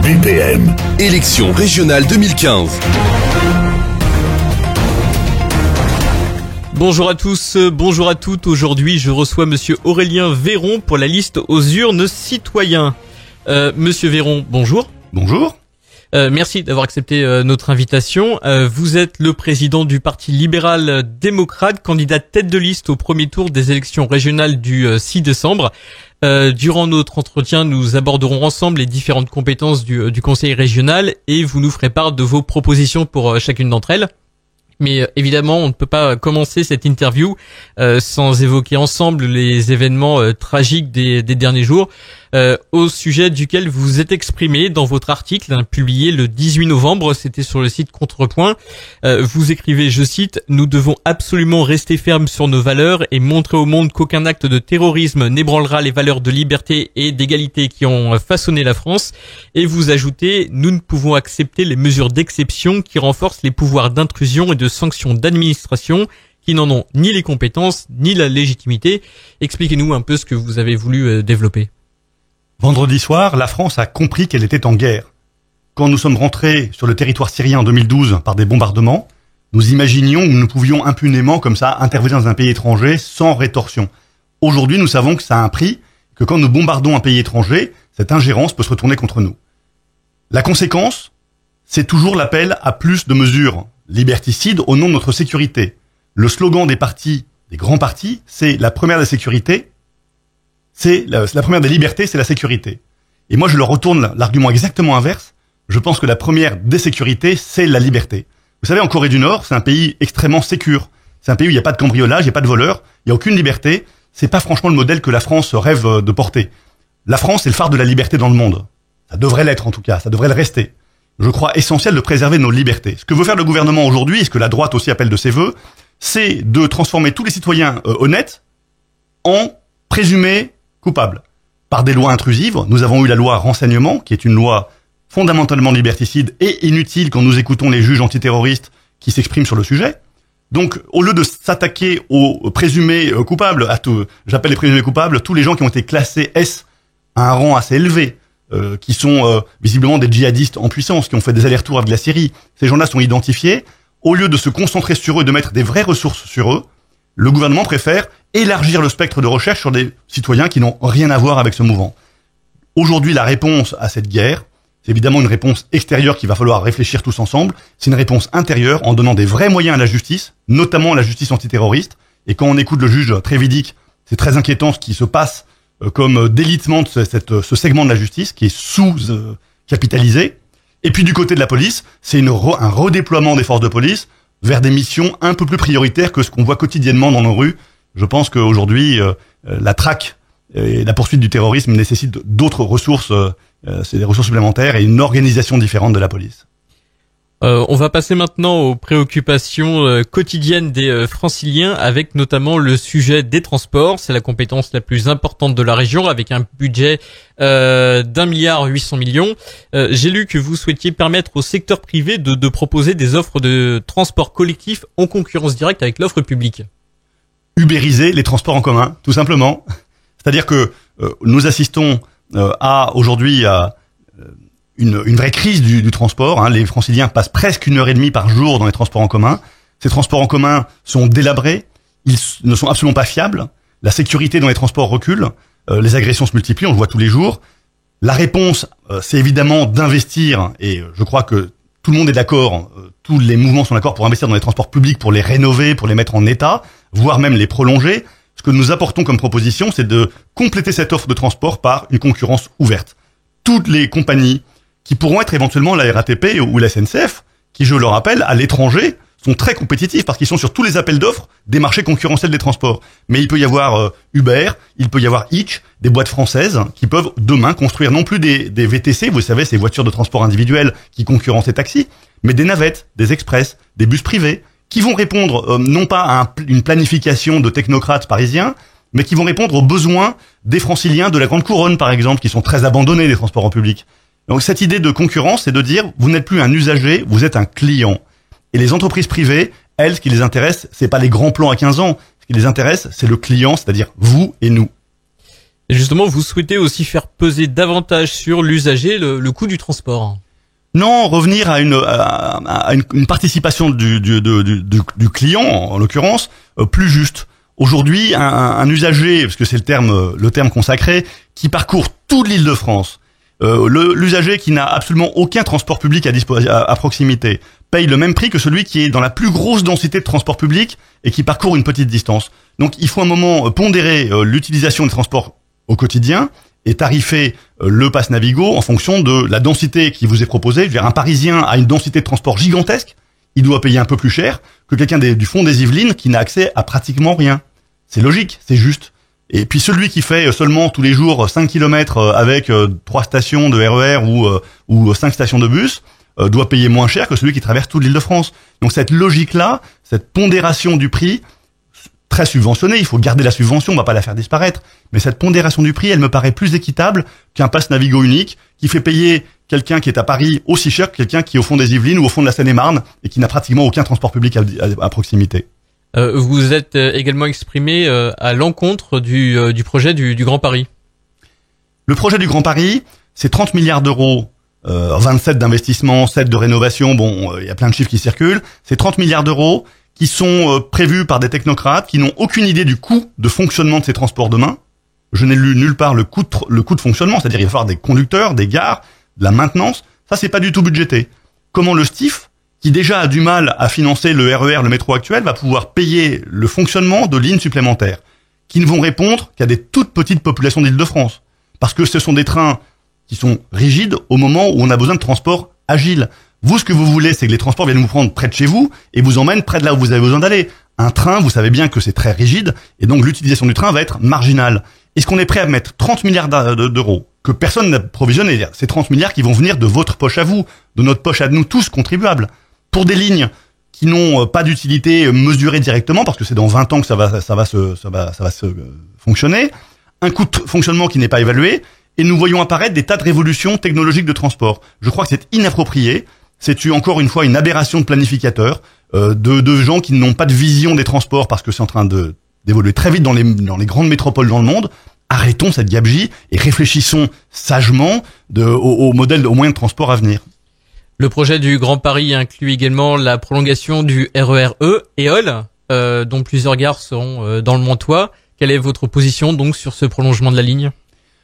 BPM, élection régionale 2015. Bonjour à tous, bonjour à toutes. Aujourd'hui, je reçois monsieur Aurélien Véron pour la liste aux urnes citoyens. Monsieur Véron, bonjour. Bonjour. Merci d'avoir accepté notre invitation. Vous êtes le président du Parti libéral démocrate, candidat tête de liste au premier tour des élections régionales du 6 décembre. Durant notre entretien, nous aborderons ensemble les différentes compétences du conseil régional et vous nous ferez part de vos propositions pour chacune d'entre elles. Mais évidemment, on ne peut pas commencer cette interview sans évoquer ensemble les événements tragiques des derniers jours, au sujet duquel vous vous êtes exprimé dans votre article publié le 18 novembre, c'était sur le site Contrepoint. Vous écrivez, je cite, « Nous devons absolument rester fermes sur nos valeurs et montrer au monde qu'aucun acte de terrorisme n'ébranlera les valeurs de liberté et d'égalité qui ont façonné la France. » Et vous ajoutez, « Nous ne pouvons accepter les mesures d'exception qui renforcent les pouvoirs d'intrusion et de sanctions d'administration qui n'en ont ni les compétences ni la légitimité. » Expliquez-nous un peu ce que vous avez voulu développer. Vendredi soir, la France a compris qu'elle était en guerre. Quand nous sommes rentrés sur le territoire syrien en 2012 par des bombardements, nous imaginions que nous pouvions impunément comme ça intervenir dans un pays étranger sans rétorsion. Aujourd'hui, nous savons que ça a un prix, que quand nous bombardons un pays étranger, cette ingérence peut se retourner contre nous. La conséquence, c'est toujours l'appel à plus de mesures liberticides au nom de notre sécurité. Le slogan des partis, des grands partis, c'est la première des sécurités, c'est la première des libertés, c'est la sécurité. Et moi, je leur retourne l'argument exactement inverse. Je pense que la première des sécurités, c'est la liberté. Vous savez, en Corée du Nord, c'est un pays extrêmement sécure. C'est un pays où il n'y a pas de cambriolage, il n'y a pas de voleurs, il n'y a aucune liberté. C'est pas franchement le modèle que la France rêve de porter. La France est le phare de la liberté dans le monde. Ça devrait l'être en tout cas, ça devrait le rester. Je crois essentiel de préserver nos libertés. Ce que veut faire le gouvernement aujourd'hui, et ce que la droite aussi appelle de ses vœux, c'est de transformer tous les citoyens honnêtes en présumés coupables. Par des lois intrusives, nous avons eu la loi renseignement, qui est une loi fondamentalement liberticide et inutile quand nous écoutons les juges antiterroristes qui s'expriment sur le sujet. Donc, au lieu de s'attaquer aux présumés coupables, j'appelle les présumés coupables, tous les gens qui ont été classés S à un rang assez élevé, qui sont visiblement des djihadistes en puissance, qui ont fait des allers-retours avec la Syrie. Ces gens-là sont identifiés. Au lieu de se concentrer sur eux, de mettre des vraies ressources sur eux, le gouvernement préfère élargir le spectre de recherche sur des citoyens qui n'ont rien à voir avec ce mouvement. Aujourd'hui, la réponse à cette guerre, c'est évidemment une réponse extérieure qu'il va falloir réfléchir tous ensemble. C'est une réponse intérieure en donnant des vrais moyens à la justice, notamment à la justice antiterroriste. Et quand on écoute le juge Trévidic, c'est très inquiétant ce qui se passe comme délitement de ce segment de la justice qui est sous-capitalisé. Et puis du côté de la police, c'est un redéploiement des forces de police vers des missions un peu plus prioritaires que ce qu'on voit quotidiennement dans nos rues. Je pense qu'aujourd'hui, la traque et la poursuite du terrorisme nécessitent d'autres ressources, c'est des ressources supplémentaires et une organisation différente de la police. On va passer maintenant aux préoccupations quotidiennes des franciliens avec notamment le sujet des transports. C'est la compétence la plus importante de la région avec un budget d'1,8 milliard. J'ai lu que vous souhaitiez permettre au secteur privé de proposer des offres de transport collectif en concurrence directe avec l'offre publique. Ubériser les transports en commun, tout simplement. C'est-à-dire que nous assistons aujourd'hui à une vraie crise du transport. Hein. Les franciliens passent presque 1h30 par jour dans les transports en commun. Ces transports en commun sont délabrés, ils ne sont absolument pas fiables. La sécurité dans les transports recule, les agressions se multiplient, on le voit tous les jours. La réponse, c'est évidemment d'investir, et je crois que tout le monde est d'accord, tous les mouvements sont d'accord pour investir dans les transports publics, pour les rénover, pour les mettre en état, voire même les prolonger. Ce que nous apportons comme proposition, c'est de compléter cette offre de transport par une concurrence ouverte. Toutes les compagnies qui pourront être éventuellement la RATP ou la SNCF, qui, je le rappelle, à l'étranger, sont très compétitifs parce qu'ils sont sur tous les appels d'offres des marchés concurrentiels des transports. Mais il peut y avoir Uber, il peut y avoir Hitch, des boîtes françaises qui peuvent demain construire non plus des VTC, vous savez, ces voitures de transport individuelles qui concurrencent les taxis, mais des navettes, des express, des bus privés, qui vont répondre non pas à une planification de technocrates parisiens, mais qui vont répondre aux besoins des franciliens de la Grande Couronne, par exemple, qui sont très abandonnés des transports en public. Donc cette idée de concurrence, c'est de dire, vous n'êtes plus un usager, vous êtes un client. Et les entreprises privées, elles, ce qui les intéresse, c'est pas les grands plans à 15 ans. Ce qui les intéresse, c'est le client, c'est-à-dire vous et nous. Et justement, vous souhaitez aussi faire peser davantage sur l'usager le coût du transport. Non, revenir à une participation du client, en l'occurrence, plus juste. Aujourd'hui, un usager, parce que c'est le terme consacré, qui parcourt toute l'Île-de-France, l'usager qui n'a absolument aucun transport public à proximité, paye le même prix que celui qui est dans la plus grosse densité de transport public et qui parcourt une petite distance. Donc il faut un moment pondérer l'utilisation des transports au quotidien et tarifer le pass Navigo en fonction de la densité qui vous est proposée. Je veux dire, un Parisien a une densité de transport gigantesque, il doit payer un peu plus cher que quelqu'un du fond des Yvelines qui n'a accès à pratiquement rien. C'est logique, c'est juste. Et puis celui qui fait seulement tous les jours 5 km avec 3 stations de RER ou 5 stations de bus doit payer moins cher que celui qui traverse toute l'Île-de-France. Donc cette logique-là, cette pondération du prix, très subventionnée, il faut garder la subvention, on va pas la faire disparaître, mais cette pondération du prix, elle me paraît plus équitable qu'un pass Navigo unique qui fait payer quelqu'un qui est à Paris aussi cher que quelqu'un qui est au fond des Yvelines ou au fond de la Seine-et-Marne et qui n'a pratiquement aucun transport public à proximité. Vous êtes également exprimé à l'encontre du projet du Grand Paris. Le projet du Grand Paris, c'est 30 milliards d'euros, 27 d'investissement, 7 de rénovation, bon, il y a plein de chiffres qui circulent, c'est 30 milliards d'euros qui sont prévus par des technocrates qui n'ont aucune idée du coût de fonctionnement de ces transports demain. Je n'ai lu nulle part le coût de fonctionnement, c'est-à-dire il va falloir des conducteurs, des gares, de la maintenance, ça c'est pas du tout budgété. Comment le STIF, qui déjà a du mal à financer le RER, le métro actuel, va pouvoir payer le fonctionnement de lignes supplémentaires, qui ne vont répondre qu'à des toutes petites populations d'Île-de-France. Parce que ce sont des trains qui sont rigides au moment où on a besoin de transports agiles. Vous, ce que vous voulez, c'est que les transports viennent vous prendre près de chez vous et vous emmènent près de là où vous avez besoin d'aller. Un train, vous savez bien que c'est très rigide et donc l'utilisation du train va être marginale. Est-ce qu'on est prêt à mettre 30 milliards d'euros que personne n'a provisionné? C'est 30 milliards qui vont venir de votre poche à vous, de notre poche à nous tous contribuables, pour des lignes qui n'ont pas d'utilité mesurée directement, parce que c'est dans 20 ans que ça va se fonctionner, un coût de fonctionnement qui n'est pas évalué, et nous voyons apparaître des tas de révolutions technologiques de transport. Je crois que c'est inapproprié, c'est encore une fois une aberration de planificateurs, de gens qui n'ont pas de vision des transports, parce que c'est en train d'évoluer très vite dans les grandes métropoles dans le monde. Arrêtons cette gabegie et réfléchissons sagement au moyen de transport à venir. Le projet du Grand Paris inclut également la prolongation du RER-E EOL, dont plusieurs gares seront dans le Montois. Quelle est votre position donc sur ce prolongement de la ligne?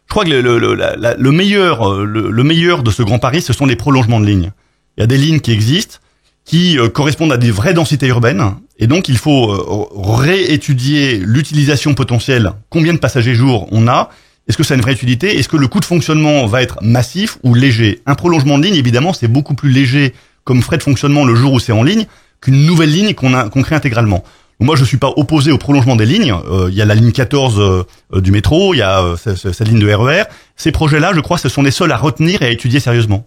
Je crois que le meilleur de ce Grand Paris, ce sont les prolongements de lignes. Il y a des lignes qui existent, qui correspondent à des vraies densités urbaines, et donc il faut réétudier l'utilisation potentielle. Combien de passagers jour on a? Est-ce que ça a une vraie utilité? Est-ce que le coût de fonctionnement va être massif ou léger? Un prolongement de ligne, évidemment, c'est beaucoup plus léger comme frais de fonctionnement le jour où c'est en ligne qu'une nouvelle ligne qu'on crée intégralement. Moi, je suis pas opposé au prolongement des lignes. Il y a la ligne 14 du métro, il y a cette ligne de RER. Ces projets-là, je crois, ce sont les seuls à retenir et à étudier sérieusement.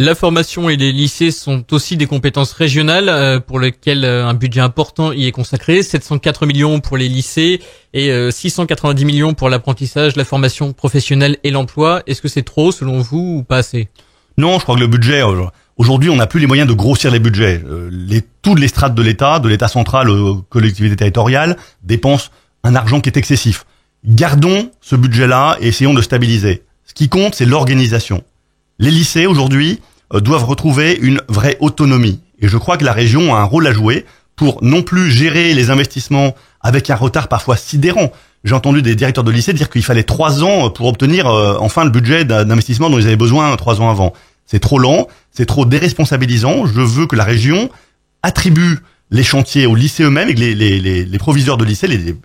La formation et les lycées sont aussi des compétences régionales pour lesquelles un budget important y est consacré. 704 millions pour les lycées et 690 millions pour l'apprentissage, la formation professionnelle et l'emploi. Est-ce que c'est trop selon vous ou pas assez? Non, je crois que le budget... Aujourd'hui, on n'a plus les moyens de grossir les budgets. Toutes les strates de l'État central aux collectivités territoriales, dépensent un argent qui est excessif. Gardons ce budget-là et essayons de le stabiliser. Ce qui compte, c'est l'organisation. Les lycées, aujourd'hui, doivent retrouver une vraie autonomie. Et je crois que la région a un rôle à jouer pour non plus gérer les investissements avec un retard parfois sidérant. J'ai entendu des directeurs de lycée dire qu'il fallait 3 ans pour obtenir enfin le budget d'investissement dont ils avaient besoin 3 ans avant. C'est trop lent, c'est trop déresponsabilisant. Je veux que la région attribue les chantiers aux lycées eux-mêmes et que les proviseurs de lycée, les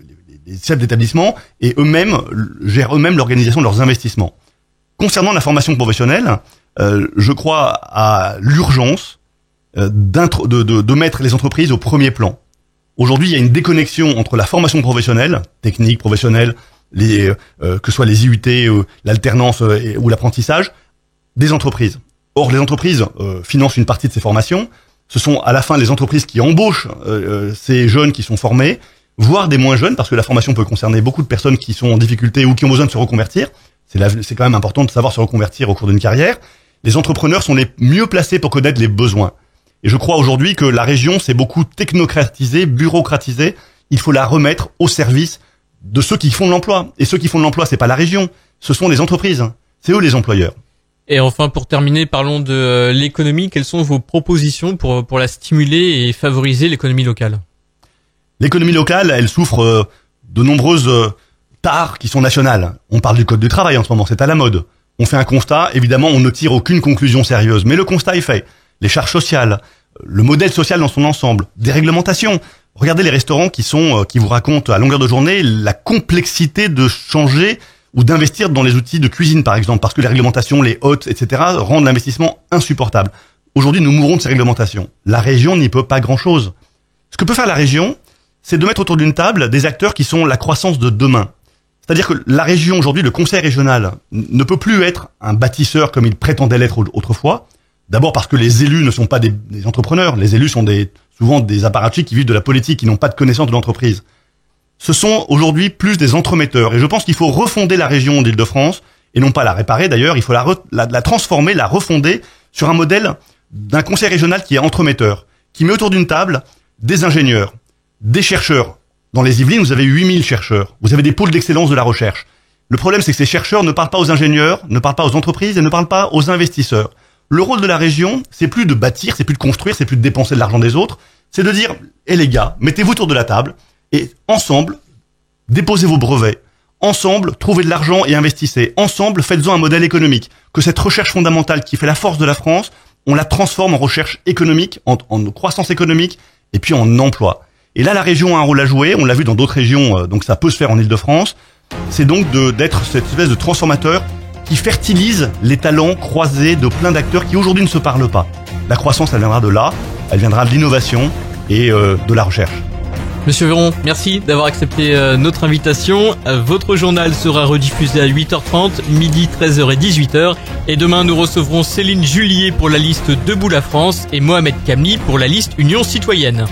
chefs d'établissement, et eux-mêmes gèrent eux-mêmes l'organisation de leurs investissements. Concernant la formation professionnelle, je crois à l'urgence de mettre les entreprises au premier plan. Aujourd'hui, il y a une déconnexion entre la formation professionnelle, technique, professionnelle, que ce soit les IUT, l'alternance ou l'apprentissage, des entreprises. Or, les entreprises financent une partie de ces formations. Ce sont à la fin les entreprises qui embauchent ces jeunes qui sont formés, voire des moins jeunes, parce que la formation peut concerner beaucoup de personnes qui sont en difficulté ou qui ont besoin de se reconvertir. C'est quand même important de savoir se reconvertir au cours d'une carrière. Les entrepreneurs sont les mieux placés pour connaître les besoins. Et je crois aujourd'hui que la région s'est beaucoup technocratisée, bureaucratisée. Il faut la remettre au service de ceux qui font de l'emploi. Et ceux qui font de l'emploi, c'est pas la région, ce sont les entreprises. C'est eux les employeurs. Et enfin, pour terminer, parlons de l'économie. Quelles sont vos propositions pour la stimuler et favoriser l'économie locale? L'économie locale, elle souffre de nombreuses tares qui sont nationales. On parle du code du travail en ce moment, c'est à la mode. On fait un constat, évidemment, on ne tire aucune conclusion sérieuse. Mais le constat est fait. Les charges sociales, le modèle social dans son ensemble, des réglementations. Regardez les restaurants qui vous racontent à longueur de journée la complexité de changer ou d'investir dans les outils de cuisine, par exemple, parce que les réglementations, les hôtes, etc., rendent l'investissement insupportable. Aujourd'hui, nous mourons de ces réglementations. La région n'y peut pas grand-chose. Ce que peut faire la région, c'est de mettre autour d'une table des acteurs qui sont la croissance de demain. C'est-à-dire que la région, aujourd'hui, le conseil régional, ne peut plus être un bâtisseur comme il prétendait l'être autrefois. D'abord parce que les élus ne sont pas des entrepreneurs. Les élus sont souvent des apparatchiks qui vivent de la politique, qui n'ont pas de connaissance de l'entreprise. Ce sont aujourd'hui plus des entremetteurs. Et je pense qu'il faut refonder la région d'Île-de-France, et non pas la réparer d'ailleurs, il faut la transformer, la refonder sur un modèle d'un conseil régional qui est entremetteur, qui met autour d'une table des ingénieurs, des chercheurs. Dans les Yvelines, vous avez 8000 chercheurs. Vous avez des pôles d'excellence de la recherche. Le problème, c'est que ces chercheurs ne parlent pas aux ingénieurs, ne parlent pas aux entreprises et ne parlent pas aux investisseurs. Le rôle de la région, c'est plus de bâtir, c'est plus de construire, c'est plus de dépenser de l'argent des autres. C'est de dire, les gars, mettez-vous autour de la table et ensemble, déposez vos brevets. Ensemble, trouvez de l'argent et investissez. Ensemble, faites-en un modèle économique. Que cette recherche fondamentale qui fait la force de la France, on la transforme en recherche économique, en croissance économique et puis en emploi. Et là, la région a un rôle à jouer. On l'a vu dans d'autres régions, donc ça peut se faire en Île-de-France. C'est donc d'être cette espèce de transformateur qui fertilise les talents croisés de plein d'acteurs qui aujourd'hui ne se parlent pas. La croissance, elle viendra de là, elle viendra de l'innovation et de la recherche. Monsieur Véron, merci d'avoir accepté notre invitation. Votre journal sera rediffusé à 8h30, midi, 13h et 18h. Et demain, nous recevrons Céline Julier pour la liste Debout la France et Mohamed Kamli pour la liste Union Citoyenne.